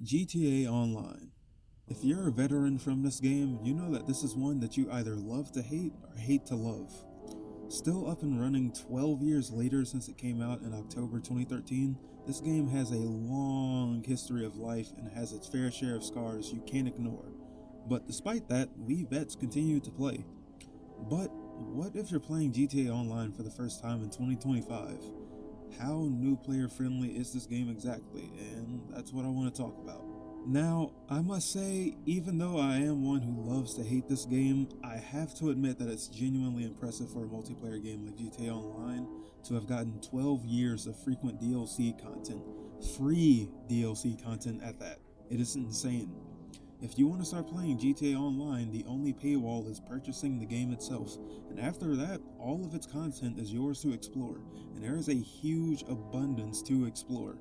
GTA Online. If you're a veteran from this game, you know that this is one that you either love to hate or hate to love. Still up and running 12 years later since it came out in October 2013, this game has a long history of life and has its fair share of scars you can't ignore. But despite that, we vets continue to play. But what if you're playing GTA Online for the first time in 2025? How new player friendly is this game exactly? And that's what I want to talk about. Now, I must say, even though I am one who loves to hate this game, I have to admit that it's genuinely impressive for a multiplayer game like GTA Online to have gotten 12 years of frequent DLC content, free DLC content at that. It is insane. If you want to start playing GTA Online, the only paywall is purchasing the game itself, and after that, all of its content is yours to explore, and there is a huge abundance to explore.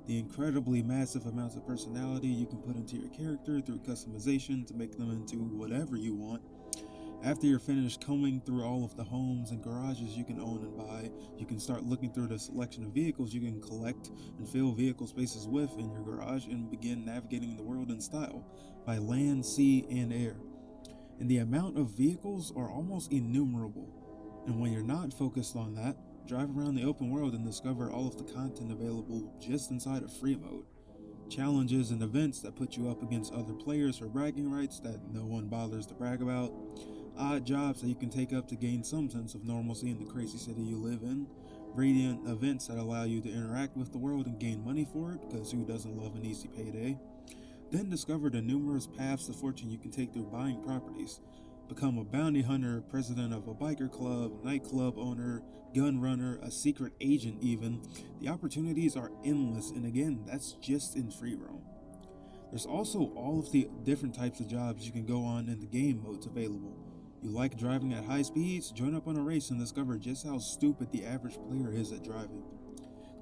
The incredibly massive amounts of personality you can put into your character through customization to make them into whatever you want. After you're finished combing through all of the homes and garages you can own and buy, you can start looking through the selection of vehicles you can collect and fill vehicle spaces with in your garage and begin navigating the world in style by land, sea, and air. And the amount of vehicles are almost innumerable. And when you're not focused on that, drive around the open world and discover all of the content available just inside of free mode. Challenges and events that put you up against other players for bragging rights that no one bothers to brag about, odd jobs that you can take up to gain some sense of normalcy in the crazy city you live in, radiant events that allow you to interact with the world and gain money for it, because who doesn't love an easy payday? Then discover the numerous paths to fortune you can take through buying properties. Become a bounty hunter, president of a biker club, nightclub owner, gun runner, a secret agent even. The opportunities are endless, and again, that's just in free roam. There's also all of the different types of jobs you can go on in the game modes available. You like driving at high speeds? Join up on a race and discover just how stupid the average player is at driving.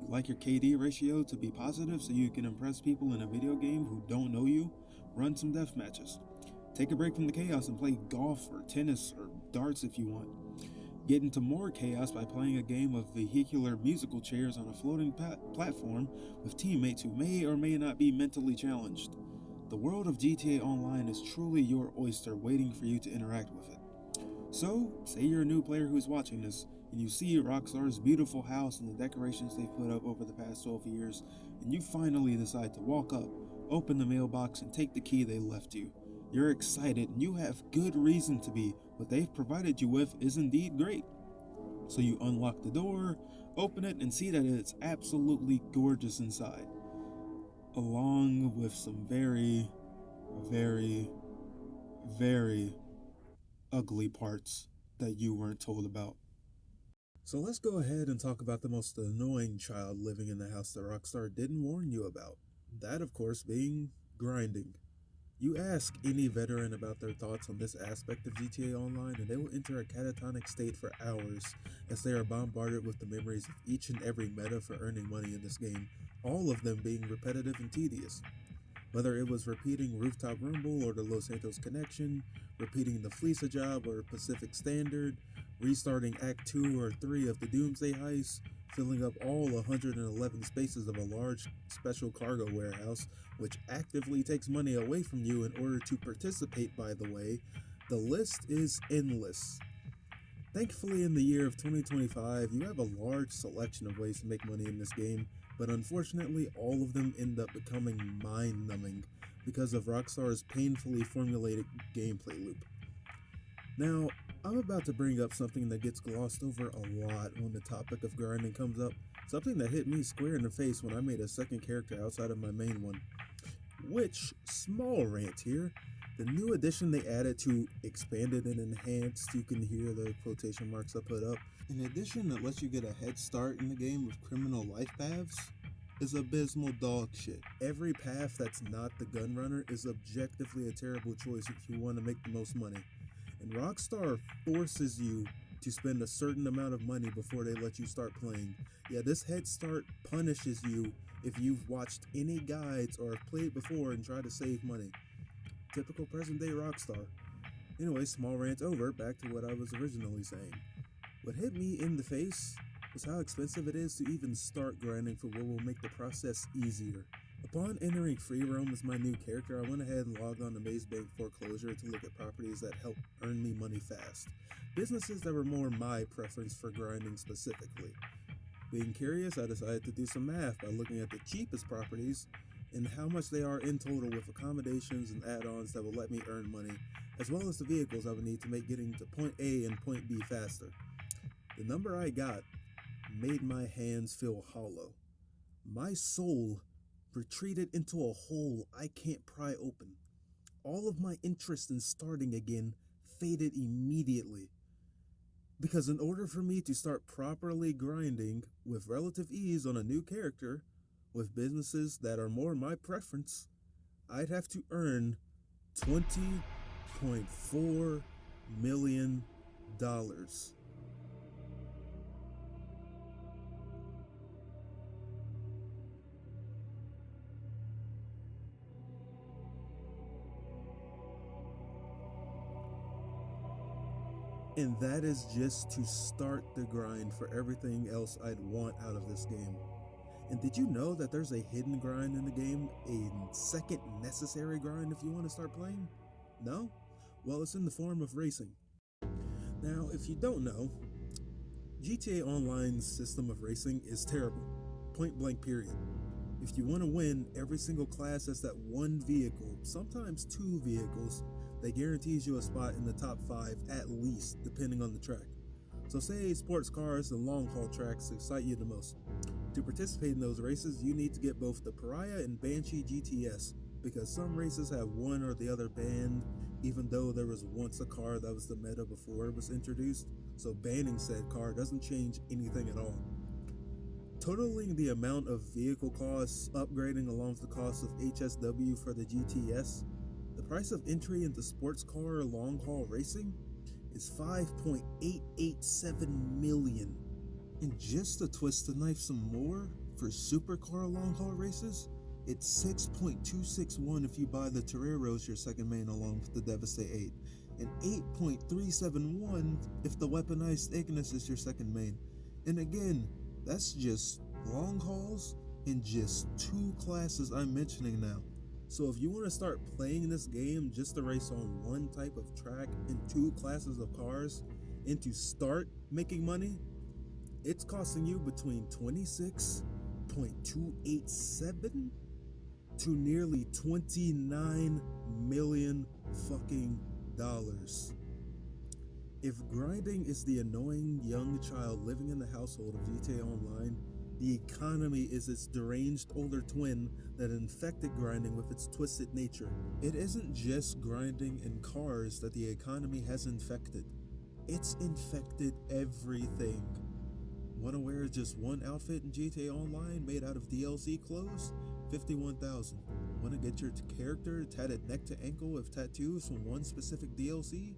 You like your KD ratio to be positive so you can impress people in a video game who don't know you? Run some death matches. Take a break from the chaos and play golf or tennis or darts if you want. Get into more chaos by playing a game of vehicular musical chairs on a floating platform with teammates who may or may not be mentally challenged. The world of GTA Online is truly your oyster waiting for you to interact with it. So, say you're a new player who's watching this, and you see Rockstar's beautiful house and the decorations they've put up over the past 12 years, and you finally decide to walk up, open the mailbox, and take the key they left you. You're excited, and you have good reason to be. What they've provided you with is indeed great. So you unlock the door, open it, and see that it's absolutely gorgeous inside, along with some very, very, very ugly parts that you weren't told about. So let's go ahead and talk about the most annoying child living in the house that Rockstar didn't warn you about. That, of course, being grinding. You ask any veteran about their thoughts on this aspect of GTA Online, and they will enter a catatonic state for hours as they are bombarded with the memories of each and every meta for earning money in this game, all of them being repetitive and tedious. Whether it was repeating Rooftop Rumble or the Los Santos Connection, repeating the Fleeca job or Pacific Standard, restarting Act 2 or 3 of the Doomsday Heist, filling up all 111 spaces of a large special cargo warehouse, which actively takes money away from you in order to participate, by the way, the list is endless. Thankfully, in the year of 2025, you have a large selection of ways to make money in this game, but unfortunately, all of them end up becoming mind-numbing because of Rockstar's painfully formulated gameplay loop. Now, I'm about to bring up something that gets glossed over a lot when the topic of grinding comes up, something that hit me square in the face when I made a second character outside of my main one. Which, small rant here, the new addition they added to expanded and enhanced, you can hear the quotation marks I put up, an addition that lets you get a head start in the game with criminal life paths, is abysmal dog shit. Every path that's not the gun runner is objectively a terrible choice if you want to make the most money. And Rockstar forces you to spend a certain amount of money before they let you start playing. Yeah, this head start punishes you if you've watched any guides or have played before and tried to save money. Typical present day Rockstar. Anyway, small rant over, back to what I was originally saying. What hit me in the face was how expensive it is to even start grinding for what will make the process easier. Upon entering free roam as my new character, I went ahead and logged on to Maze Bank Foreclosure to look at properties that help earn me money fast. Businesses that were more my preference for grinding specifically. Being curious, I decided to do some math by looking at the cheapest properties and how much they are in total with accommodations and add-ons that will let me earn money, as well as the vehicles I would need to make getting to point A and point B faster. The number I got made my hands feel hollow. My soul retreated into a hole I can't pry open. All of my interest in starting again faded immediately. Because in order for me to start properly grinding with relative ease on a new character, with businesses that are more my preference, I'd have to earn $20.4 million. And that is just to start the grind for everything else I'd want out of this game. And did you know that there's a hidden grind in the game, a second necessary grind if you want to start playing? No? Well, it's in the form of racing. Now, if you don't know, GTA Online's system of racing is terrible. Point blank period. If you want to win, every single class has that one vehicle, sometimes two vehicles, that guarantees you a spot in the top 5 at least, depending on the track. So say sports cars and long haul tracks excite you the most. To participate in those races, you need to get both the Pariah and Banshee GTS, because some races have one or the other banned, even though there was once a car that was the meta before it was introduced, so banning said car doesn't change anything at all. Totaling the amount of vehicle costs, upgrading along with the cost of HSW for the GTS, the price of entry into sports car long haul racing is $5.887 million. And just to twist the knife some more, for supercar long haul races, it's $6.261 if you buy the Torero as your second main along with the Devastate 8, and $8.371 if the weaponized Ignis is your second main. And again, that's just long hauls in just 2 classes I'm mentioning now. So if you want to start playing this game just to race on one type of track and 2 classes of cars, and to start making money, it's costing you between $26.287 to nearly $29 million fucking dollars. If grinding is the annoying young child living in the household of GTA Online, the economy is its deranged older twin that infected grinding with its twisted nature. It isn't just grinding in cars that the economy has infected. It's infected everything. Want to wear just one outfit in GTA Online made out of DLC clothes? $51,000. Want to get your character tatted neck to ankle with tattoos from one specific DLC?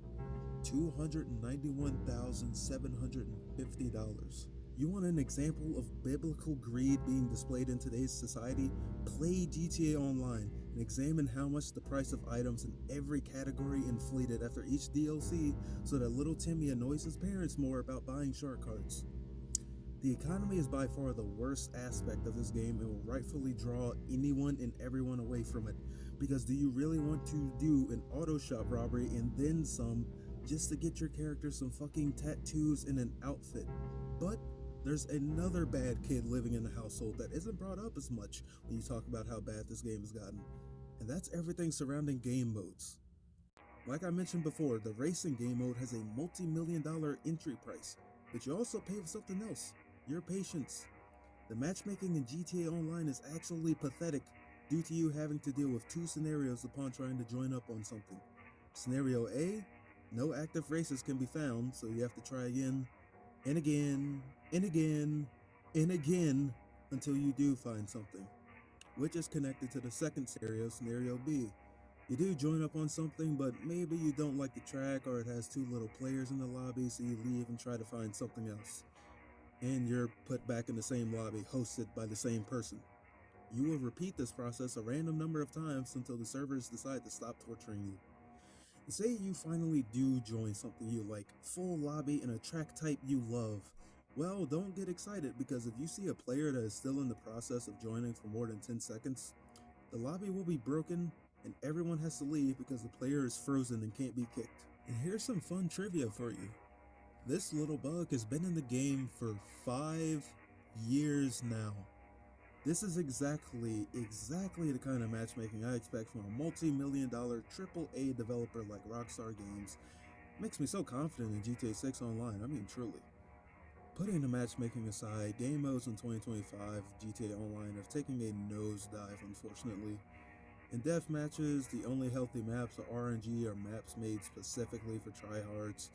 $291,750. You want an example of biblical greed being displayed in today's society? Play GTA Online and examine how much the price of items in every category inflated after each DLC so that little Timmy annoys his parents more about buying short cards. The economy is by far the worst aspect of this game and will rightfully draw anyone and everyone away from it, because do you really want to do an auto shop robbery and then some just to get your character some fucking tattoos and an outfit? But there's another bad kid living in the household that isn't brought up as much when you talk about how bad this game has gotten, and that's everything surrounding game modes. Like I mentioned before, the racing game mode has a multi-million-dollar entry price, but you also pay for something else: your patience. The matchmaking in GTA Online is actually pathetic due to you having to deal with 2 scenarios upon trying to join up on something. Scenario A, no active races can be found, so you have to try again, and again, and again, and again, until you do find something, which is connected to the second scenario, Scenario B. You do join up on something, but maybe you don't like the track or it has too little players in the lobby, so you leave and try to find something else. And you're put back in the same lobby, hosted by the same person. You will repeat this process a random number of times until the servers decide to stop torturing you. And say you finally do join something you like, full lobby and a track type you love. Well, don't get excited, because if you see a player that is still in the process of joining for more than 10 seconds, The lobby will be broken, and everyone has to leave because the player is frozen and can't be kicked. And here's some fun trivia for you. This little bug has been in the game for 5 years now. This is exactly the kind of matchmaking I expect from a multi-million-dollar AAA developer like Rockstar Games. Makes me so confident in GTA 6 Online, I mean truly. Putting the matchmaking aside, game modes in 2025 GTA Online have taken a nosedive, unfortunately. In death matches, the only healthy maps are RNG or maps made specifically for tryhards.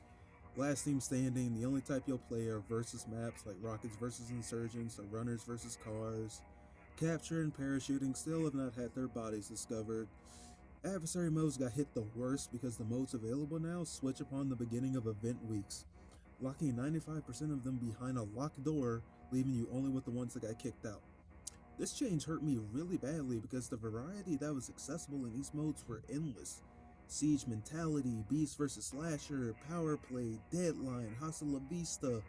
Last team standing, the only type you'll play are versus maps like rockets versus insurgents or runners versus cars. Capture and parachuting still have not had their bodies discovered. Adversary modes got hit the worst because the modes available now switch upon the beginning of event weeks, locking 95% of them behind a locked door, leaving you only with the ones that got kicked out. This change hurt me really badly because the variety that was accessible in these modes were endless. Siege Mentality, Beast vs. Slasher, Power Play, Deadline, Hasta La Vista,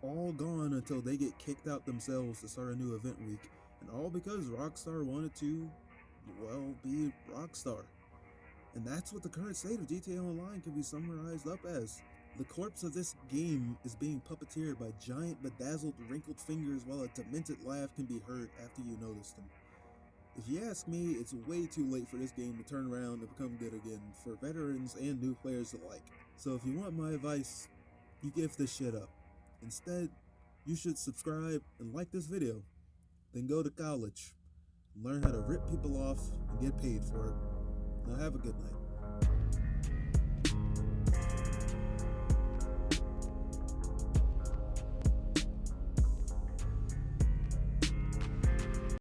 all gone until they get kicked out themselves to start a new event week, and all because Rockstar wanted to, well, be Rockstar. And that's what the current state of GTA Online can be summarized up as. The corpse of this game is being puppeteered by giant, bedazzled, wrinkled fingers while a demented laugh can be heard after you notice them. If you ask me, it's way too late for this game to turn around and become good again, for veterans and new players alike. So if you want my advice, you give this shit up. Instead, you should subscribe and like this video, then go to college, and learn how to rip people off and get paid for it. Now have a good night.